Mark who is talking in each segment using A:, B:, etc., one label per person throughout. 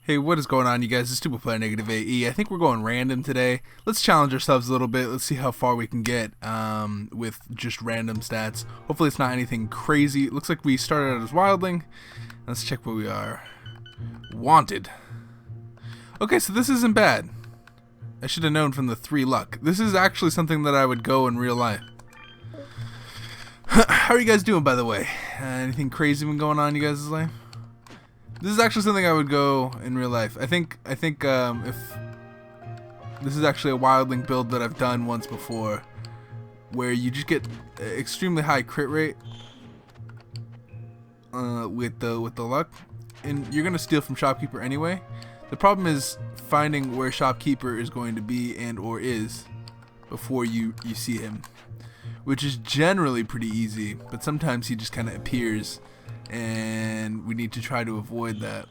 A: Hey, what is going on, you guys? It's Stupid Player Negative AE. I think we're going random today. Let's challenge ourselves a little bit. Let's see how far we can get with just random stats. Hopefully it's not anything crazy. It looks like we started out as wildling. Let's check where we are. Wanted. Okay, so this isn't bad. I should have known from the 3 luck. This is actually something that I would go in real life. How are you guys doing, by the way? Anything crazy been going on in you guys' life? This is actually something I would go in real life. I think if this is actually a wildling build that I've done once before, where you just get extremely high crit rate with the luck, and you're gonna steal from shopkeeper anyway. The problem is finding where shopkeeper is going to be and or is before you see him, which is generally pretty easy, but sometimes he just kind of appears. And we need to try to avoid that.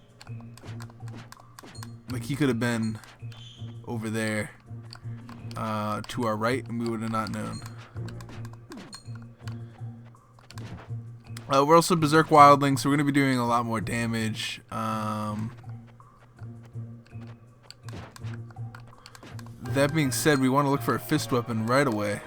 A: Like, he could have been over there to our right, and we would have not known. We're also Berserk Wildling, so we're going to be doing a lot more damage. That being said, we want to look for a fist weapon right away.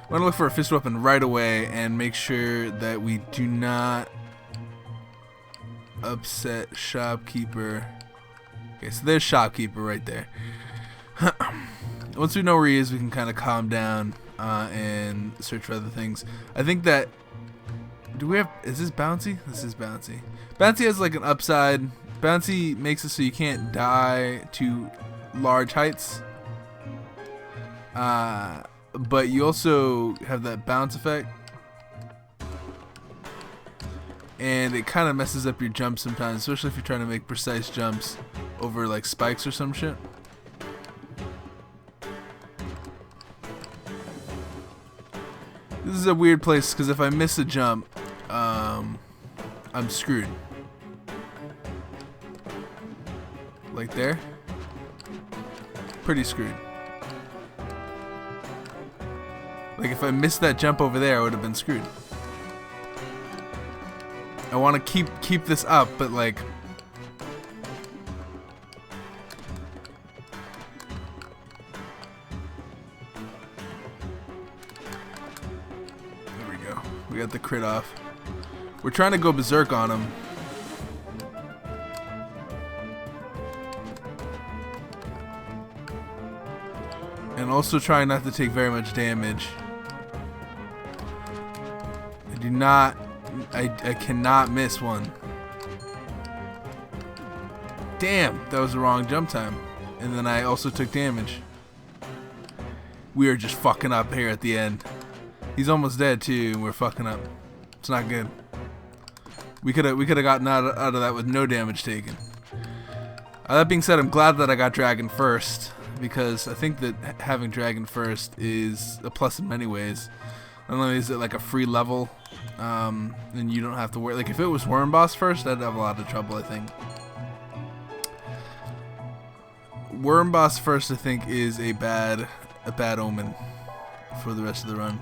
A: I want to look for a fist weapon right away and make sure that we do not upset shopkeeper. Okay, so there's shopkeeper right there. Once we know where he is, we can kind of calm down and search for other things. I think that is this bouncy? This is bouncy. Bouncy has like an upside. Bouncy makes it so you can't die to large heights. But you also have that bounce effect, and it kind of messes up your jumps sometimes, especially if you're trying to make precise jumps over like spikes or some shit. This is a weird place because if I miss a jump, I'm screwed. Like there, pretty screwed. Like, if I missed that jump over there, I would have been screwed. I want to keep this up, but like, there we go. We got the crit off. We're trying to go berserk on him. And also trying not to take very much damage. I cannot miss one. Damn, that was the wrong jump time. And then I also took damage. We are just fucking up here at the end. He's almost dead too, and we're fucking up. It's not good. We could have gotten out of that with no damage taken. That being said, I'm glad that I got dragon first, because I think that having dragon first is a plus in many ways. Not only is it like a free level, and you don't have to worry. Like, if it was worm boss first, I'd have a lot of trouble, I think. Worm boss first, I think, is a bad omen for the rest of the run.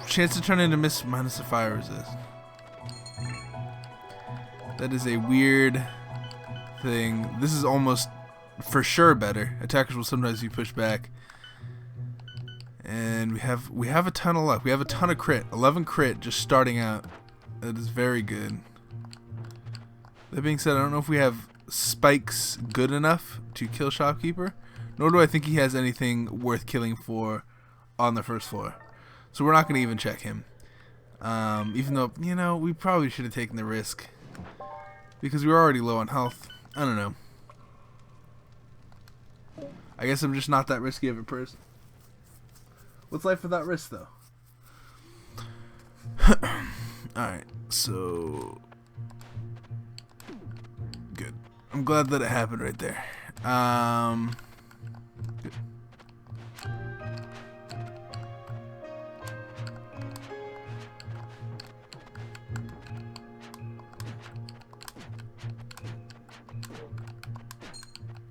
A: Chance to turn into mist minus the fire resist. That is a weird thing. This is almost for sure better. Attackers will sometimes be pushed back. And we have a ton of luck. We have a ton of crit. 11 crit just starting out. That is very good. That being said, I don't know if we have spikes good enough to kill shopkeeper, nor do I think he has anything worth killing for on the first floor. So we're not going to even check him. Even though, you know, we probably should have taken the risk, because we were already low on health. I don't know. I guess I'm just not that risky of a person. What's life without risk, though? Alright, so good. I'm glad that it happened right there. Good.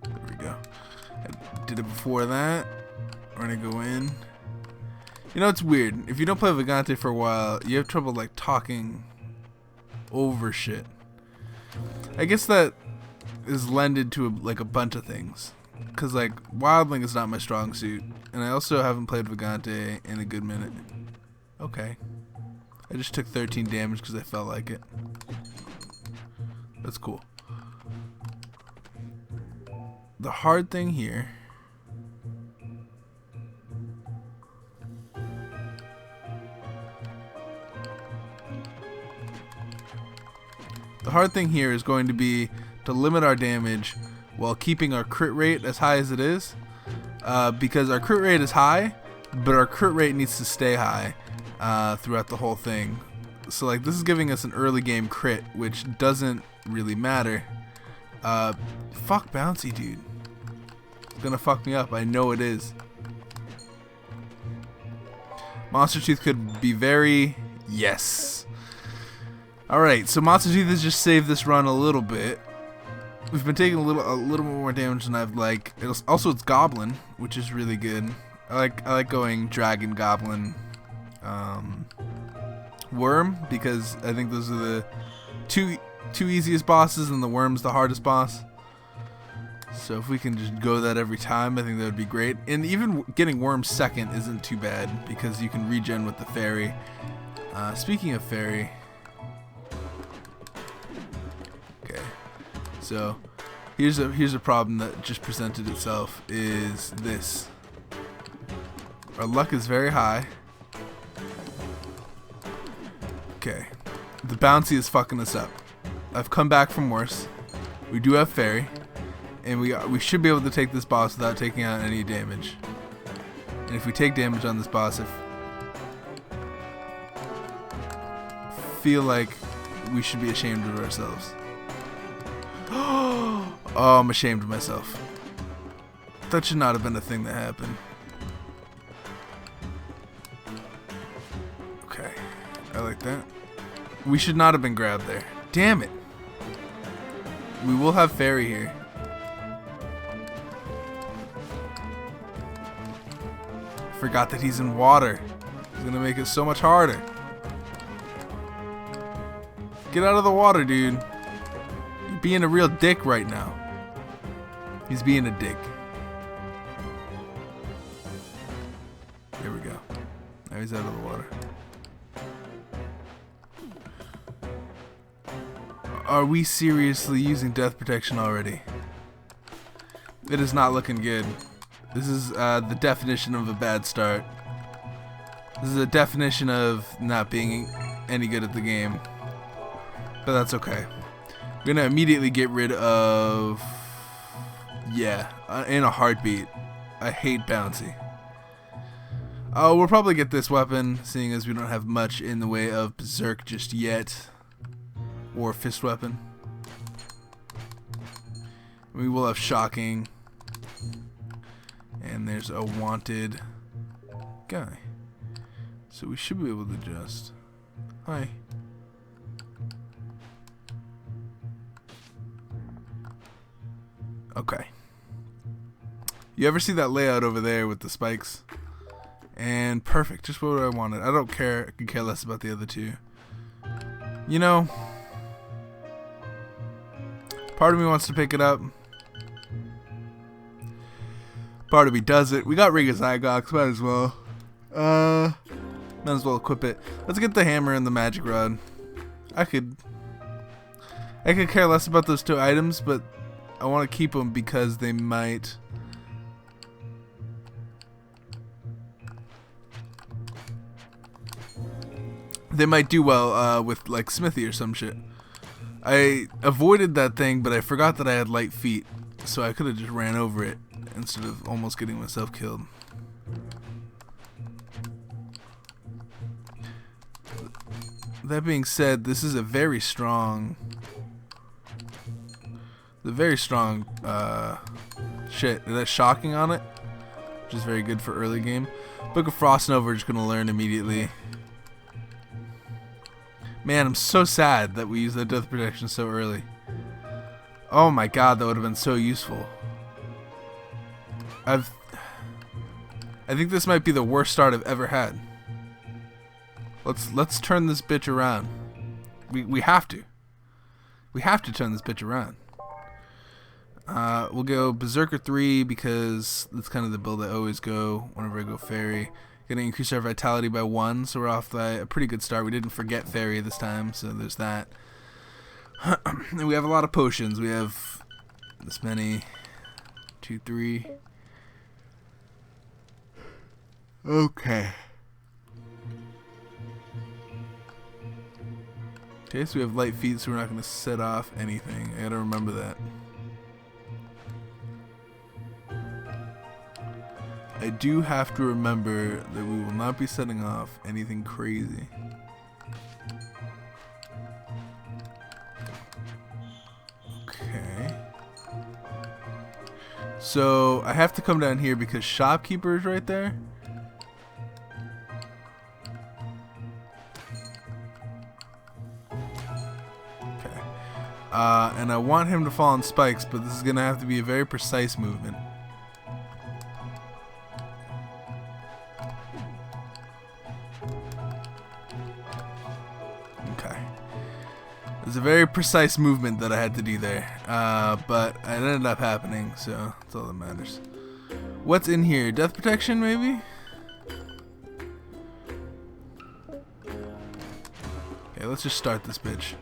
A: There we go. I did it before that. We're gonna go in. You know, it's weird. If you don't play Vagante for a while, you have trouble like talking over shit. I guess that is lended to like a bunch of things. Cause like wildling is not my strong suit, and I also haven't played Vagante in a good minute. Okay. I just took 13 damage because I felt like it. That's cool. The hard thing here is going to be to limit our damage while keeping our crit rate as high as it is, because our crit rate is high, but our crit rate needs to stay high throughout the whole thing. So like this is giving us an early game crit, which doesn't really matter. Fuck bouncy, dude. It's gonna fuck me up. I know it is. Monster Tooth could be very... Yes. Alright, so Monster Tooth has just saved this run a little bit. We've been taking a little more damage than I'd like. It's Goblin, which is really good. I like going Dragon, Goblin, Worm, because I think those are the two easiest bosses, and the Worm's the hardest boss. So if we can just go that every time, I think that would be great. And even getting Worm second isn't too bad, because you can regen with the fairy. Speaking of fairy, okay, so here's a problem that just presented itself. Is this? Our luck is very high. Okay, the bouncy is fucking us up. I've come back from worse. We do have fairy, and we should be able to take this boss without taking out any damage. And if we take damage on this boss, I feel like we should be ashamed of ourselves. Oh, I'm ashamed of myself. That should not have been a thing that happened. Okay, I like that. We should not have been grabbed there. Damn it. We will have fairy here. Forgot that he's in water. He's gonna make it so much harder. Get out of the water, dude. You're being a real dick right now. He's being a dick. There we go. Now he's out of the water. Are we seriously using death protection already? It is not looking good. This is the definition of a bad start. This is a definition of not being any good at the game. But that's okay. We're gonna immediately get rid of... Yeah, in a heartbeat. I hate bouncy. Oh, we'll probably get this weapon, seeing as we don't have much in the way of berserk just yet. Or fist weapon. We will have shocking. And there's a wanted guy. So we should be able to just... Hi. Okay. You ever see that layout over there with the spikes? And perfect, just what I wanted. I don't care, I could care less about the other two. You know, part of me wants to pick it up. Part of me does it. We got Ring of Zygox, might as well. Might as well equip it. Let's get the hammer and the magic rod. I could care less about those two items, but I want to keep them because they might... They might do well with like Smithy or some shit. I avoided that thing, but I forgot that I had light feet, so I could have just ran over it instead of almost getting myself killed. That being said, this is a very strong... shit. That's shocking on it, which is very good for early game. Book of Frost Nova, we're just gonna learn immediately. Man, I'm so sad that we used that death protection so early. Oh my god, that would have been so useful. I I think this might be the worst start I've ever had. Let's turn this bitch around. We have to. We have to turn this bitch around. We'll go Berserker 3 because that's kind of the build I always go whenever I go Fairy. Gonna increase our vitality by 1, so we're off by a pretty good start. We didn't forget Fairy this time, so there's that. And we have a lot of potions. We have this many. 2, 3. Okay. Okay, so we have light feet, so we're not going to set off anything. I gotta remember that. I do have to remember that we will not be setting off anything crazy. Okay. So I have to come down here because Shopkeeper is right there. Okay. And I want him to fall on spikes, but this is going to have to be a very precise movement. It was a very precise movement that I had to do there, but it ended up happening, so that's all that matters. What's in here? Death protection, maybe? Okay, let's just start this bitch.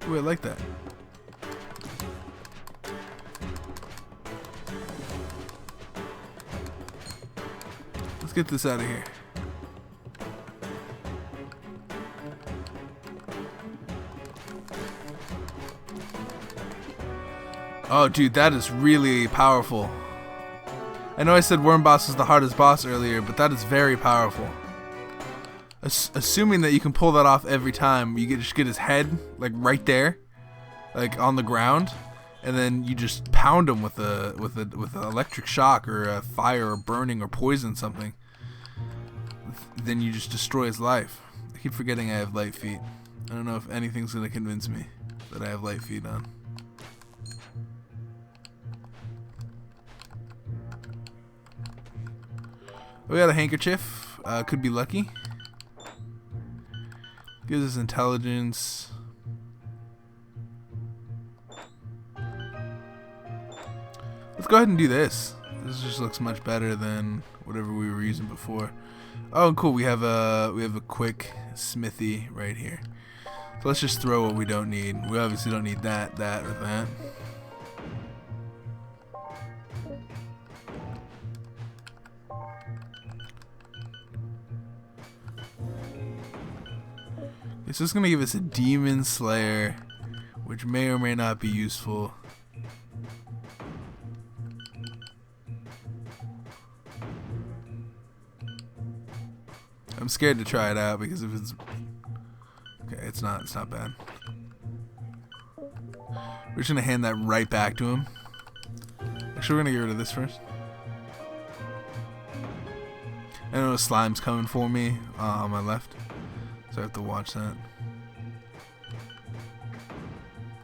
A: Ooh, I like that. Let's get this out of here. Oh, dude, that is really powerful. I know I said Worm Boss is the hardest boss earlier, but that is very powerful. Assuming that you can pull that off every time, you just get his head, like, right there, like, on the ground, and then you just pound him with a electric shock or a fire or burning or poison something. Then you just destroy his life. I keep forgetting I have light feet. I don't know if anything's gonna convince me that I have light feet on. We got a handkerchief. Could be lucky. Gives us intelligence. Let's go ahead and do this. This just looks much better than whatever we were using before. Oh, cool. We have a quick smithy right here. So let's just throw what we don't need. We obviously don't need that, or that. So it's going to give us a Demon Slayer, which may or may not be useful. I'm scared to try it out because if it's okay, it's not bad. We're just going to hand that right back to him. Actually, we're going to get rid of this first. I know Slime's coming for me on my left. So I have to watch that.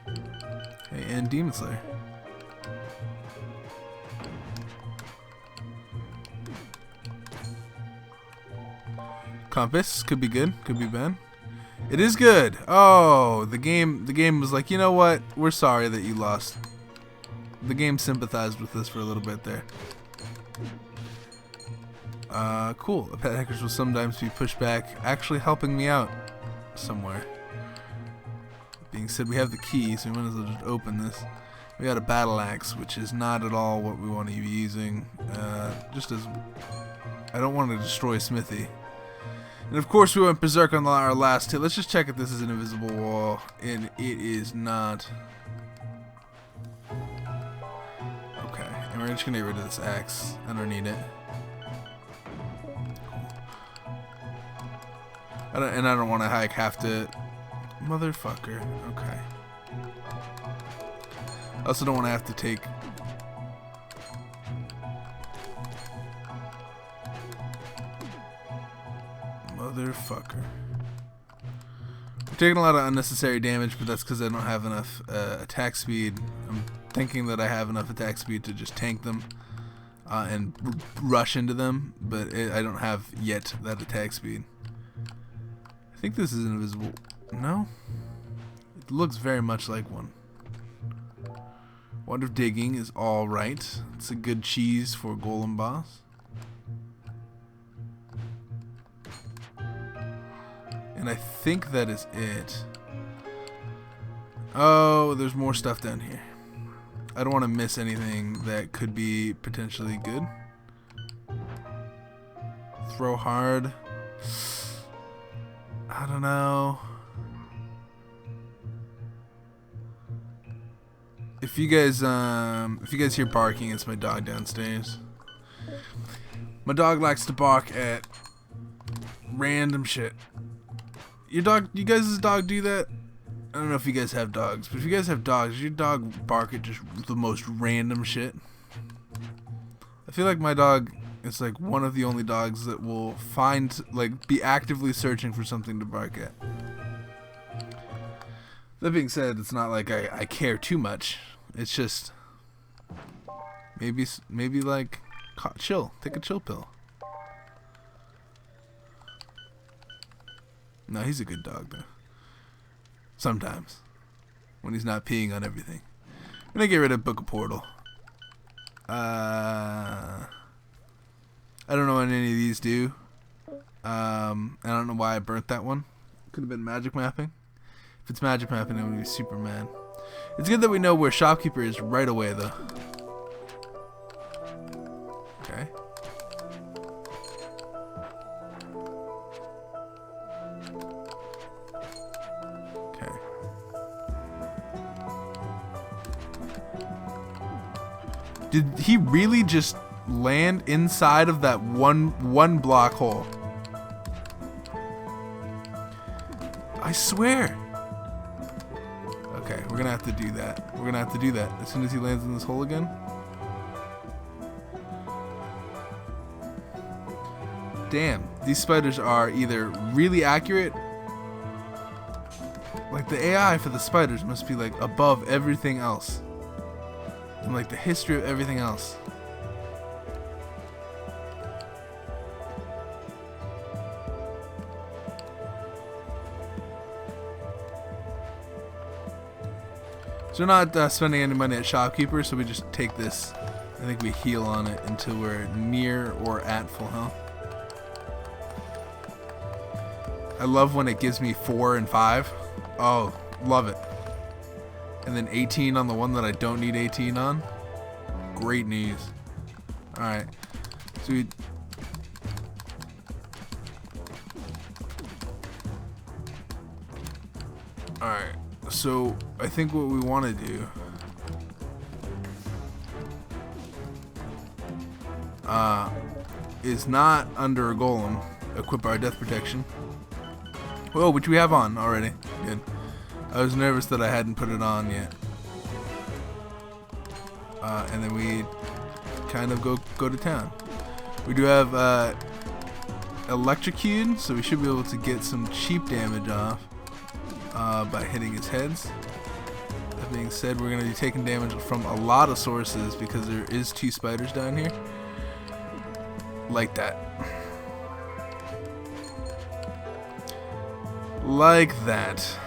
A: Okay, and Demon Slayer. Compass could be good, could be bad. It is good. Oh, the game was like, you know what? We're sorry that you lost. The game sympathized with us for a little bit there. Cool. A pet hackers will sometimes be pushed back, actually helping me out somewhere. Being said, we have the key, so we might as well just open this. We got a battle axe, which is not at all what we want to be using. Just as I don't want to destroy Smithy. And of course, we went berserk on our last hit. Let's just check if this is an invisible wall, and it is not. Okay, and we're just gonna get rid of this axe. I don't need it. I don't want to have to, motherfucker. Okay. I also don't want to have to take. Motherfucker. We're taking a lot of unnecessary damage, but that's because I don't have enough attack speed. I'm thinking that I have enough attack speed to just tank them and rush into them, but I don't have yet that attack speed. I think this is invisible. No? It looks very much like one. Wand of Digging is alright. It's a good cheese for Golem boss. And I think that is it. Oh, there's more stuff down here. I don't want to miss anything that could be potentially good. Throw hard. I don't know. If you guys hear barking, it's my dog downstairs. My dog likes to bark at random shit. You guys' dog do that? I don't know if you guys have dogs, but if you guys have dogs, does your dog bark at just the most random shit? I feel like my dog is like one of the only dogs that will be actively searching for something to bark at. That being said, it's not like I care too much. It's just maybe like chill. Take a chill pill. No, he's a good dog though. Sometimes, when he's not peeing on everything. I'm gonna get rid of Book of Portal. I don't know what any of these do. I don't know why I burnt that one. Could have been magic mapping. If it's magic mapping, I'm gonna be super mad. It's good that we know where Shopkeeper is right away, though. Okay. Okay. Did he really just land inside of that one block hole? I swear. Okay, we're gonna have to do that. We're gonna have to do that as soon as he lands in this hole again. Damn, these spiders are either really accurate, like the AI for the spiders must be like above everything else, and like the history of everything else. So we're not spending any money at Shopkeeper, so we just take this. I think we heal on it until we're near or at full health. I love when it gives me 4 and 5. Oh, love it. And then 18 on the one that I don't need 18 on. Great news. Alright. So we... Alright. So I think what we want to do is not under a golem equip our death protection. Oh, which we have on already. Good. I was nervous that I hadn't put it on yet. And then we kind of go to town. We do have electrocute, so we should be able to get some cheap damage off by hitting his heads. That being said, we're going to be taking damage from a lot of sources because there is 2 spiders down here. Like that. Like that.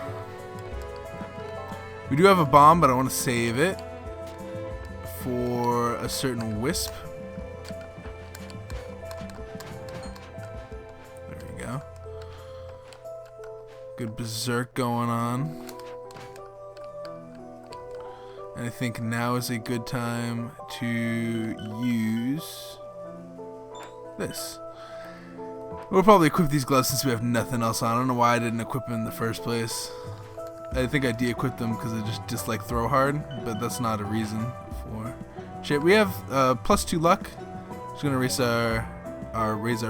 A: We do have a bomb, but I want to save it for a certain wisp. There we go. Good berserk going on. And I think now is a good time to use this. We'll probably equip these gloves since we have nothing else on. I don't know why I didn't equip them in the first place. I think I de-equipped them because I just dislike throw hard, but that's not a reason for shit. We have +2 luck. Just gonna raise our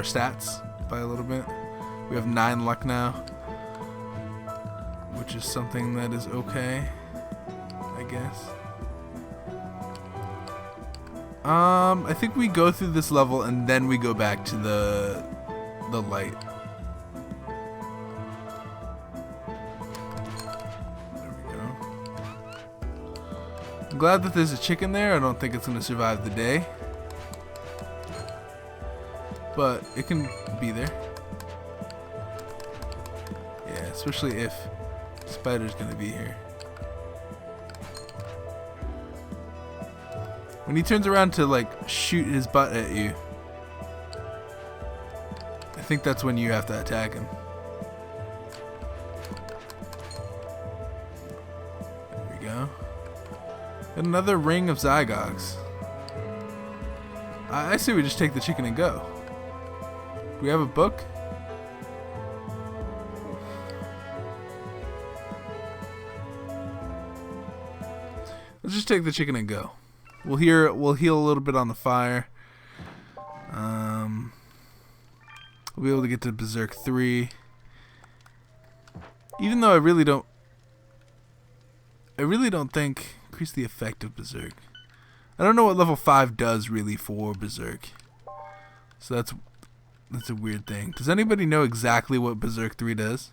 A: stats by a little bit. We have 9 luck now, which is something that is okay, I guess. I think we go through this level and then we go back to the light. There we go. I'm glad that there's a chicken there. I don't think it's going to survive the day. But it can be there. Yeah, especially if Spider's going to be here. When he turns around to like shoot his butt at you, I think that's when you have to attack him. There we go. And another ring of Zygogs. I say we just take the chicken and go. Do we have a book? Let's just take the chicken and go. We'll heal a little bit on the fire. We'll be able to get to Berserk 3. Even though I really don't think increase the effect of Berserk. I don't know what level 5 does really for Berserk. So that's a weird thing. Does anybody know exactly what Berserk 3 does?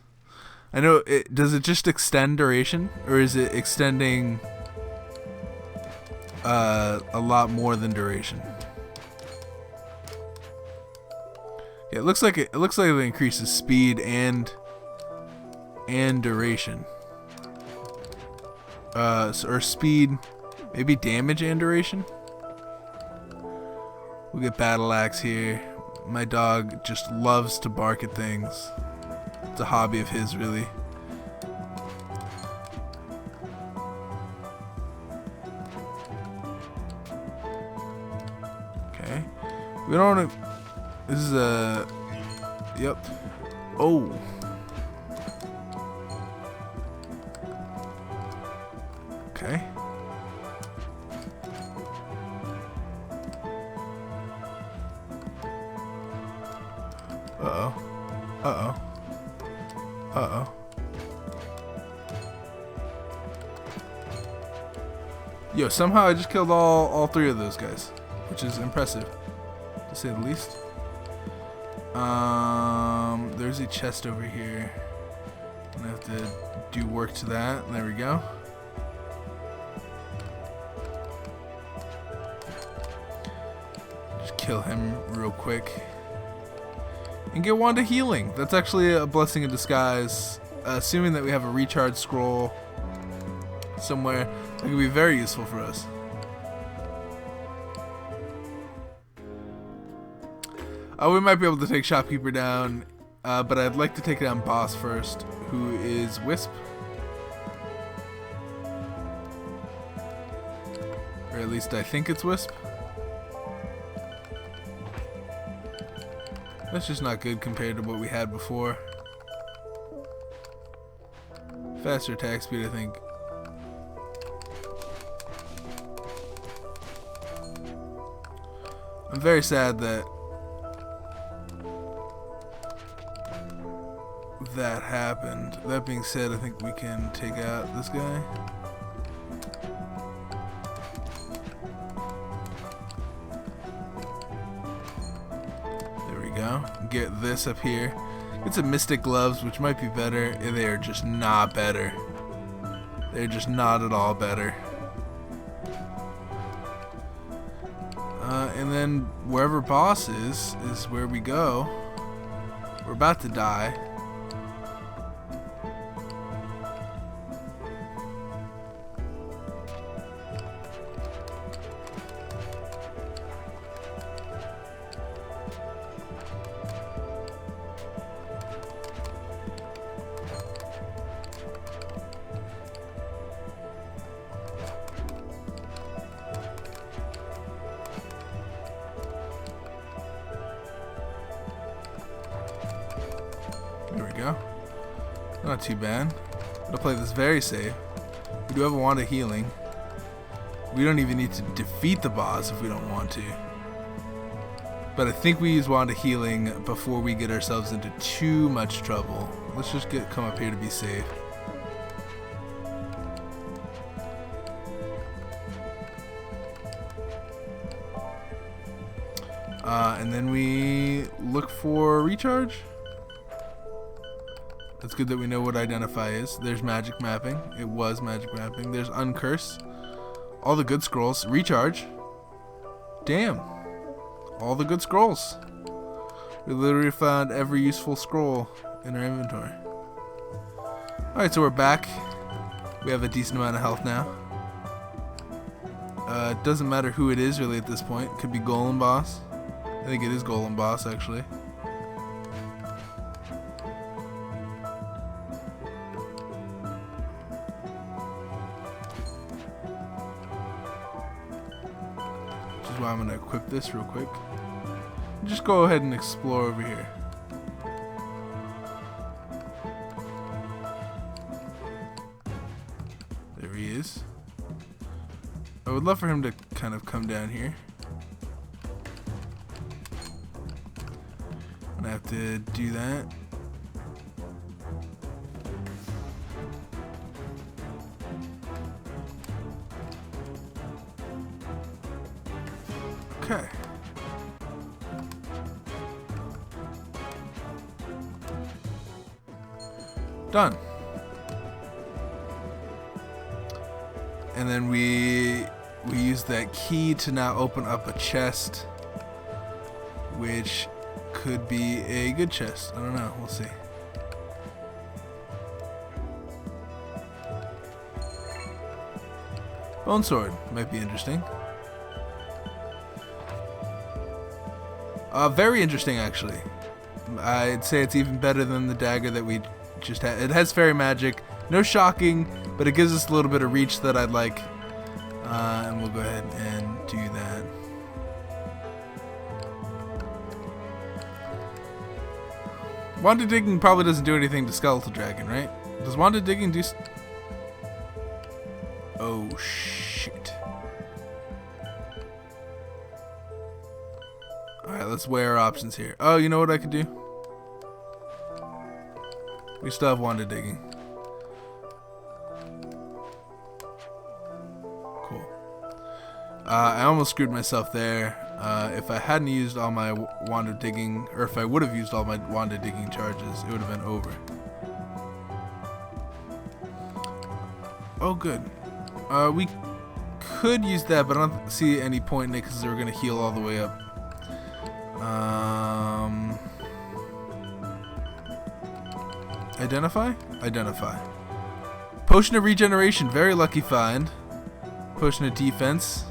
A: I know does it just extend duration, or is it extending a lot more than duration? Yeah, it looks like it increases speed and duration. Or speed, maybe damage and duration. We'll get Battle Axe here. My dog just loves to bark at things. It's a hobby of his, really. Okay. We don't want to... This is a... Yep. Oh. Okay. Uh-oh. Uh-oh. Uh-oh. Yo, somehow I just killed all three of those guys, which is impressive, to say the least. There's a chest over here. I'm gonna have to do work to that. There we go. Just kill him real quick. And get Wand of Healing. That's actually a blessing in disguise. Assuming that we have a recharge scroll somewhere, it can be very useful for us. We might be able to take Shopkeeper down, but I'd like to take down Boss first, who is Wisp. Or at least I think it's Wisp. That's just not good compared to what we had before. Faster attack speed, I think. I'm very sad that that happened. That being said, I think we can take out this guy. There we go. Get this up here. Get some Mystic Gloves, which might be better. And they are just not better. They're just not at all better. And then wherever Boss is where we go. We're about to die. There we go. Not too bad. I'll play this very safe. We do have a Wand of Healing. We don't even need to defeat the boss if we don't want to. But I think we use Wand of Healing before we get ourselves into too much trouble. Let's just come up here to be safe. And then we look for recharge. It's good that we know what Identify is. There's magic mapping. It was magic mapping. There's Uncurse. All the good scrolls. Recharge. Damn. All the good scrolls. We literally found every useful scroll in our inventory. Alright, so we're back. We have a decent amount of health now. It doesn't matter who it is really at this point. It could be Golem Boss. I think it is Golem Boss actually. Which is why I'm going to equip this real quick. Just go ahead and explore over here. There he is. I would love for him to kind of come down here. I'm gonna have to do that. Okay. Done. And then we use that key to now open up a chest, which could be a good chest. I don't know. We'll see. Bone sword might be interesting. Very interesting, actually. I'd say it's even better than the dagger that we just had. It has fairy magic. No shocking, but it gives us a little bit of reach that I'd like. And we'll go ahead and do that. Wanda digging probably doesn't do anything to Skeletal Dragon, right? Does Wanda digging do... Oh, shit. Alright, let's weigh our options here. Oh, you know what I could do? We still have Wanda digging. Cool. I almost screwed myself there. If I hadn't used all my Wanda digging, or if I would have used all my Wanda digging charges, it would have been over. Oh, good. We could use that, but I don't see any point in it because we're going to heal all the way up. Identify? Identify. Potion of regeneration, very lucky find. Potion of defense,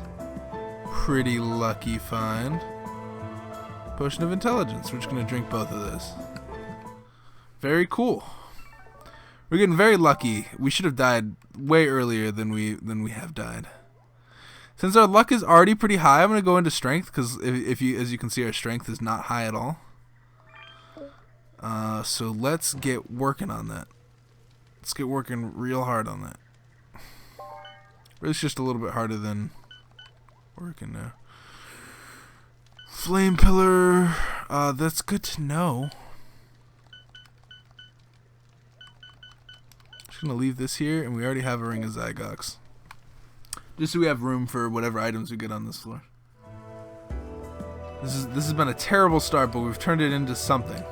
A: pretty lucky find. Potion of intelligence, we're just going to drink both of those. Very cool. We're getting very lucky. We should have died way earlier than we have died. Since our luck is already pretty high, I'm going to go into strength because as you can see, our strength is not high at all. So let's get working on that. Let's get working real hard on that. It's just a little bit harder than working now. Flame pillar. That's good to know. Just gonna leave this here, and we already have a ring of Zygox. Just so we have room for whatever items we get on this floor. This has been a terrible start, but we've turned it into something.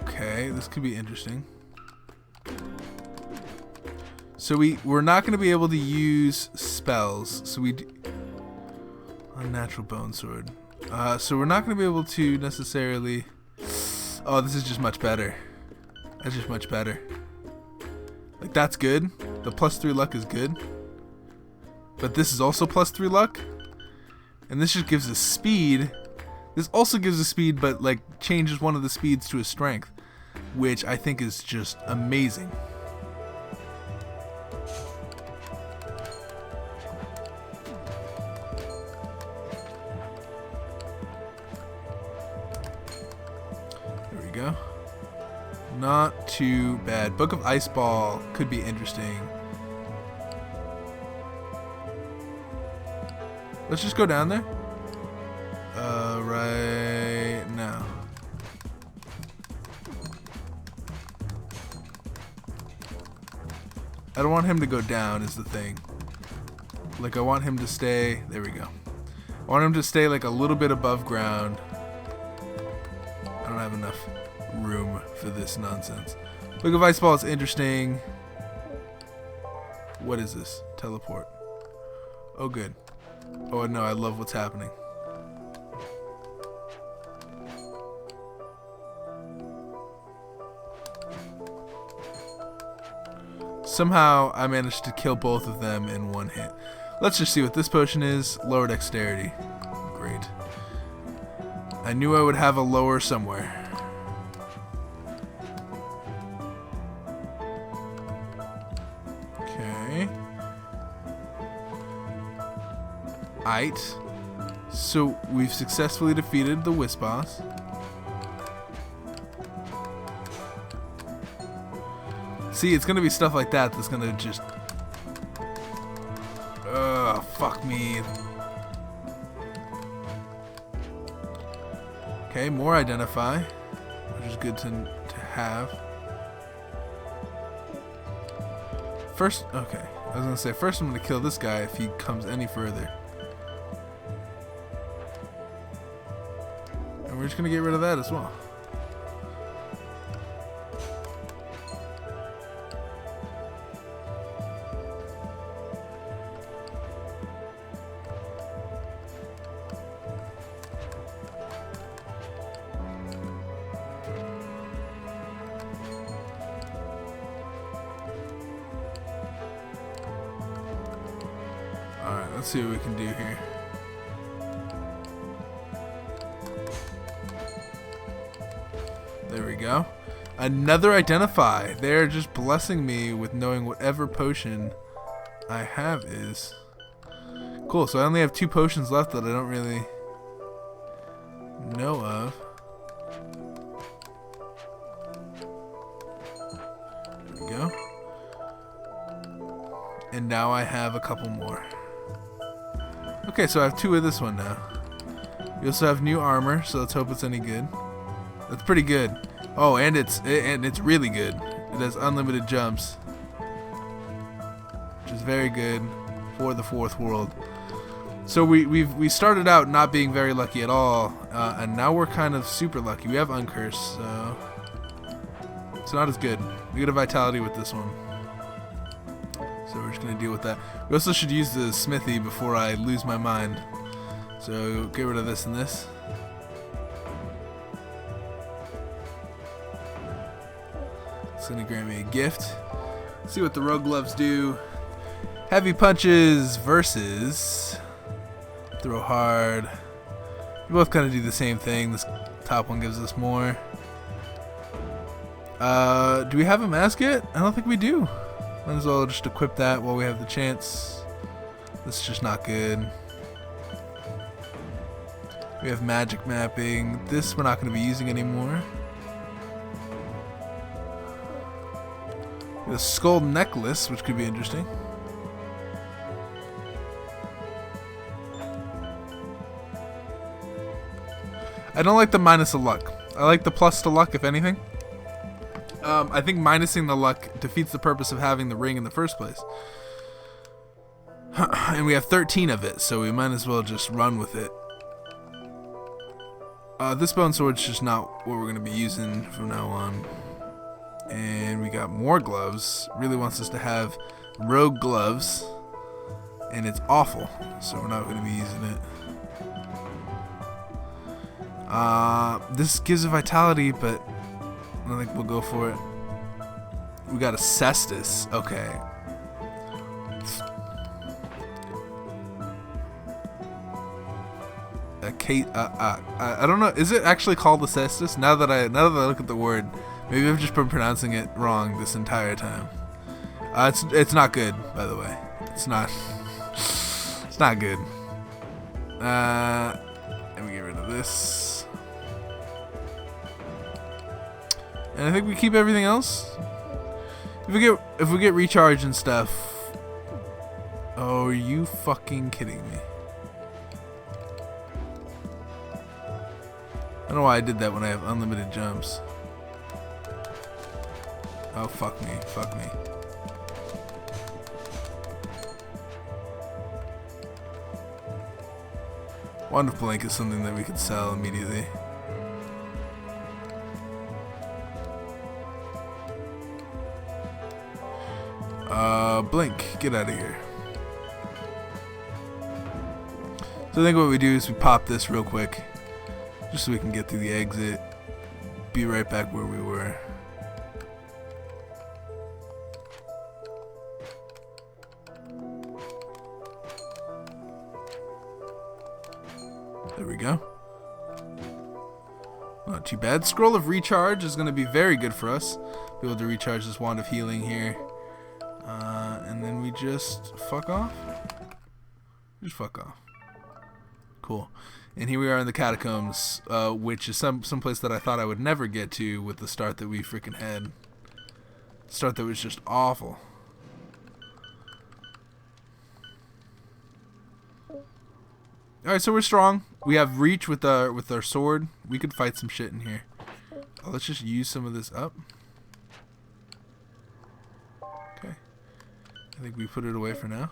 A: Okay, this could be interesting. So we're not going to be able to use spells. So unnatural bone sword. So we're not going to be able to necessarily... Oh, this is just much better. That's just much better. Like, that's good. The +3 luck is good. But this is also +3 luck. And this just gives us speed. This also gives us speed, but like changes one of the speeds to a strength, which I think is just amazing. There we go. Not too bad. Book of Ice Ball could be interesting. Let's just go down there. Right now. I don't want him to go down is the thing. Like, I want him to stay. There we go. I want him to stay like a little bit above ground. I don't have enough room for this nonsense. Book of Ice Ball is interesting. What is this? Teleport. Oh, good. Oh, no, I love what's happening. Somehow, I managed to kill both of them in one hit. Let's just see what this potion is. Lower dexterity. Great. I knew I would have a lower somewhere. Okay. Aight. So we've successfully defeated the Wisp boss. See, it's gonna be stuff like that that's gonna just... Ugh, fuck me. Okay, more identify, which is good to have. First, okay, I was gonna say, first I'm gonna kill this guy if he comes any further. And we're just gonna get rid of that as well. Alright, let's see what we can do here. There we go. Another identify. They're just blessing me with knowing whatever potion I have is. Cool, so I only have 2 potions left that I don't really know of. There we go. And now I have a couple more. Okay, so I have 2 of this one now. We also have new armor, so let's hope it's any good. That's pretty good. Oh, and it's really good. It has unlimited jumps, which is very good for the 4th world. So we started out not being very lucky at all, and now we're kind of super lucky. We have Uncurse, so it's not as good. We get a vitality with this one. So we're just going to deal with that. We also should use the smithy before I lose my mind. So get rid of this and this. It's going to grant me a gift. Let's see what the rogue gloves do. Heavy punches versus throw hard. We both kind of do the same thing. This top one gives us more. Do we have a mask yet? I don't think we do. Might as well just equip that while we have the chance. This is just not good. We have magic mapping. This we're not going to be using anymore. The skull necklace, which could be interesting. I don't like the minus of luck. I like the plus to luck, if anything. I think minusing the luck defeats the purpose of having the ring in the first place. And we have 13 of it, so we might as well just run with it. This bone sword's just not what we're going to be using from now on. And we got more gloves. Really wants us to have rogue gloves. And it's awful, so we're not going to be using it. This gives a vitality, but I don't think we'll go for it. We got a cestus. Okay. I don't know. Is it actually called the cestus? Now that I look at the word, maybe I've just been pronouncing it wrong this entire time. It's not good, by the way. It's not. It's not good. Let me get rid of this. And I think we keep everything else. If we get recharge and stuff. Oh, are you fucking kidding me? I don't know why I did that when I have unlimited jumps. Oh, fuck me. Fuck me. Wand of Blink is something that we could sell immediately. Blink, get out of here. So I think what we do is we pop this real quick, just so we can get through the exit. Be right back where we were. There we go. Not too bad. Scroll of Recharge is going to be very good for us. Be able to recharge this Wand of Healing here. And then we just fuck off. Just fuck off. Cool. And here we are in the catacombs, which is some place that I thought I would never get to with the start that we freaking had. Start that was just awful. Alright, so we're strong. We have reach with our sword. We could fight some shit in here. Oh, let's just use some of this up. Okay. I think we put it away for now.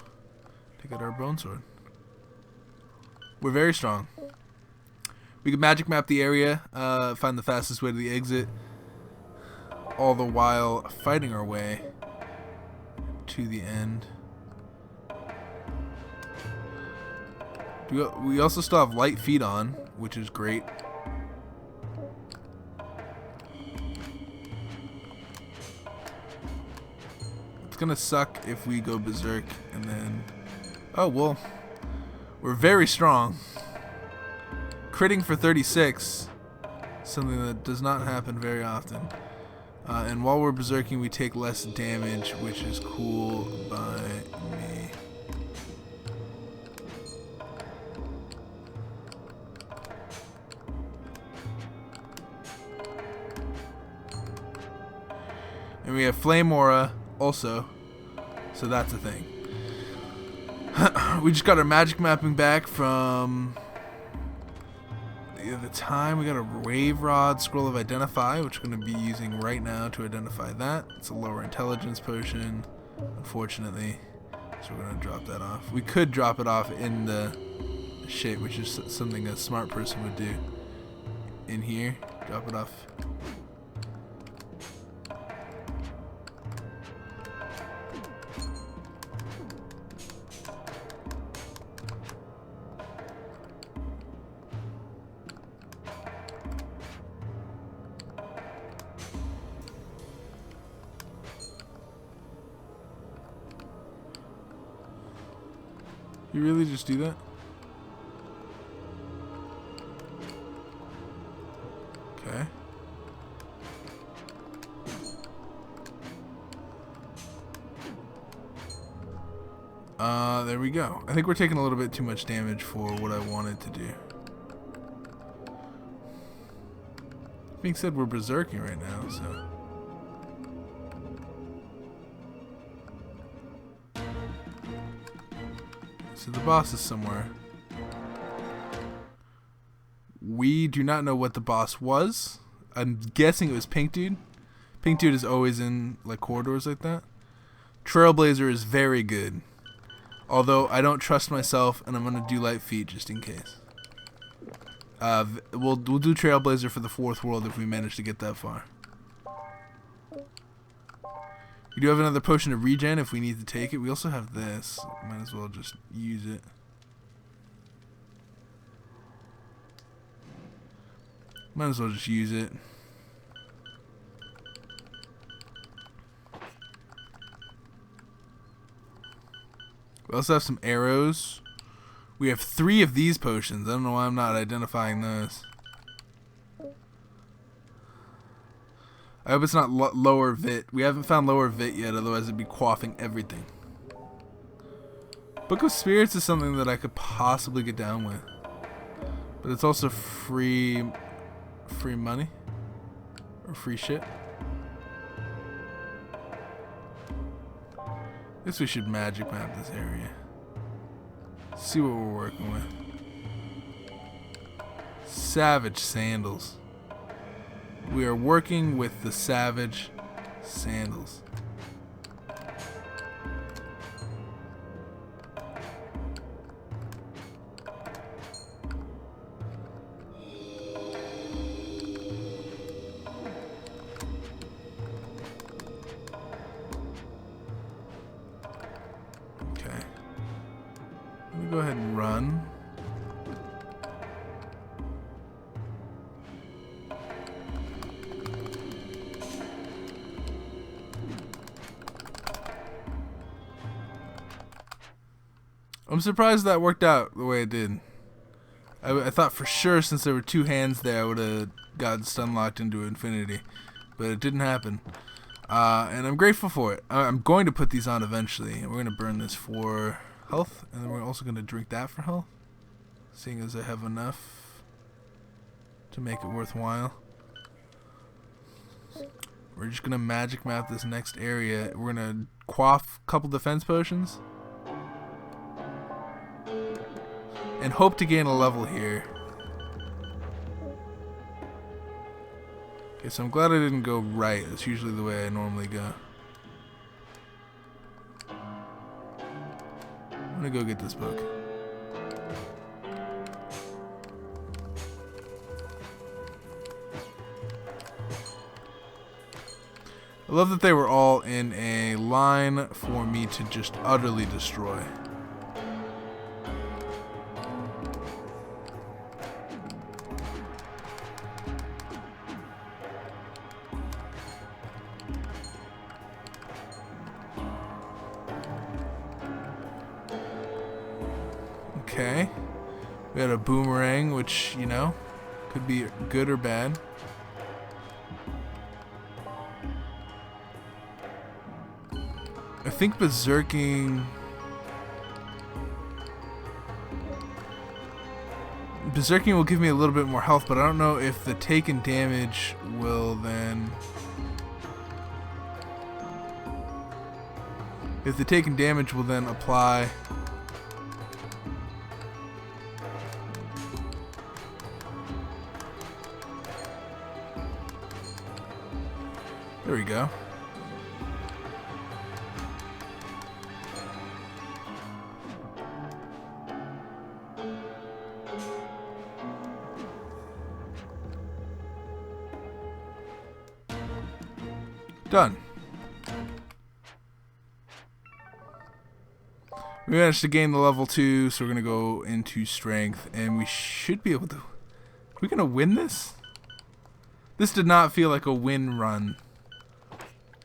A: Take out our bone sword. We're very strong. We can magic map the area, find the fastest way to the exit, all the while fighting our way to the end. We also still have light feet on, which is great. It's gonna suck if we go berserk and then... Oh, well, we're very strong. Critting for 36, something that does not happen very often. And while we're berserking, we take less damage, which is cool by me. And we have Flame Aura also, so that's a thing. We just got our magic mapping back from the time. We got a Wave Rod, Scroll of Identify, which we're going to be using right now to identify that. It's a lower intelligence potion, unfortunately, so we're going to drop that off. We could drop it off in the shape, which is something a smart person would do. In here, drop it off. You really just do that? Okay. There we go. I think we're taking a little bit too much damage for what I wanted to do. Being said, we're berserking right now, so... So the boss is somewhere. We do not know what the boss was. I'm guessing it was Pink Dude. Pink Dude is always in like corridors like that. Trailblazer is very good. Although I don't trust myself, and I'm gonna do Light Feet just in case. We'll do Trailblazer for the 4th world if we manage to get that far. We do have another potion of regen if we need to take it. We also have this. Might as well just use it. Might as well just use it. We also have some arrows. We have 3 of these potions. I don't know why I'm not identifying those. I hope it's not lower vit. We haven't found lower vit yet, otherwise it'd be quaffing everything. Book of Spirits is something that I could possibly get down with. But it's also free money. Or free shit. I guess we should magic map this area. See what we're working with. Savage Sandals. We are working with the Savage Sandals. go ahead and run. I'm surprised that worked out the way it did. I thought for sure since there were two hands there I would have gotten stun locked into infinity. But it didn't happen. And I'm grateful for it. I'm going to put these on eventually. And we're going to burn this for health. And then we're also going to drink that for health. Seeing as I have enough to make it worthwhile. We're just going to magic map this next area. We're going to quaff a couple defense potions. And hope to gain a level here. Okay, so I'm glad I didn't go right. That's usually the way I normally go. I'm gonna go get this book. I love that they were all in a line for me to just utterly destroy. Okay, we got a boomerang, which, you know, could be good or bad. I think berserking will give me a little bit more health, but I don't know if the taken damage will then... If the taken damage will then apply... There we go. Done. We managed to gain the level 2, so we're going to go into strength, and we should be able to... Are we going to win this? This did not feel like a win run.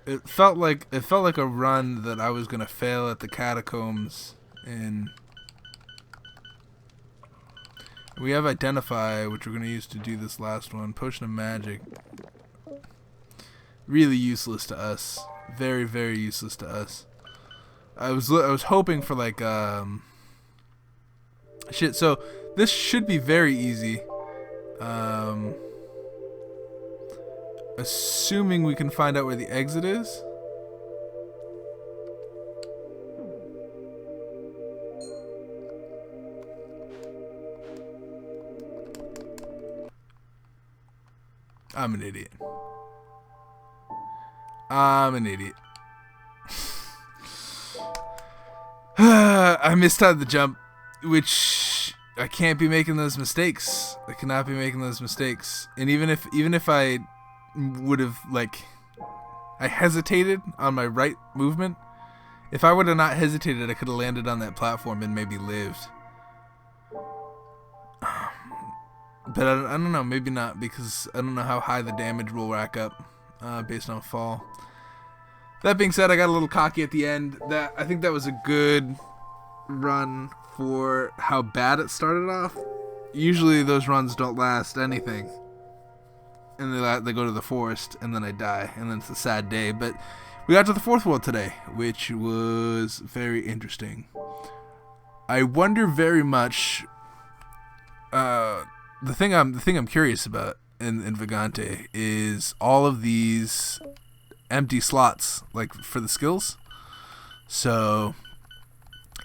A: It felt like a run that I was going to fail at the catacombs, and we have identify, which we're going to use to do this last one. Potion of magic. Really useless to us. Very, very useless to us. I was hoping for like shit. So this should be very easy. Assuming we can find out where the exit is. I'm an idiot. I'm an idiot. I mistimed the jump, which I can't be making those mistakes. I cannot be making those mistakes. And even if I would have, like, I hesitated on my right movement. If I would have not hesitated, I could have landed on that platform and maybe lived. But I don't know, maybe not, because I don't know how high the damage will rack up based on fall. That being said, I got a little cocky at the end. I think that was a good run for how bad it started off. Usually those runs don't last anything. And they go to the forest, and then I die, and then it's a sad day. But we got to the fourth world today, which was very interesting. I wonder very much. The thing I'm curious about in Vagante is all of these empty slots, like for the skills. So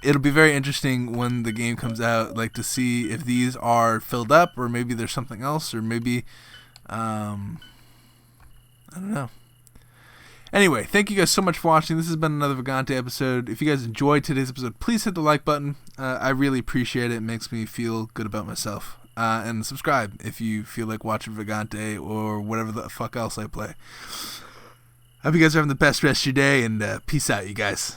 A: it'll be very interesting when the game comes out, like to see if these are filled up, or maybe there's something else, or maybe. I don't know. Anyway, thank you guys so much for watching. This has been another Vagante episode. If you guys enjoyed today's episode, please hit the like button. I really appreciate it. It makes me feel good about myself. And subscribe if you feel like watching Vagante or whatever the fuck else I play. I hope you guys are having the best rest of your day, and peace out, you guys.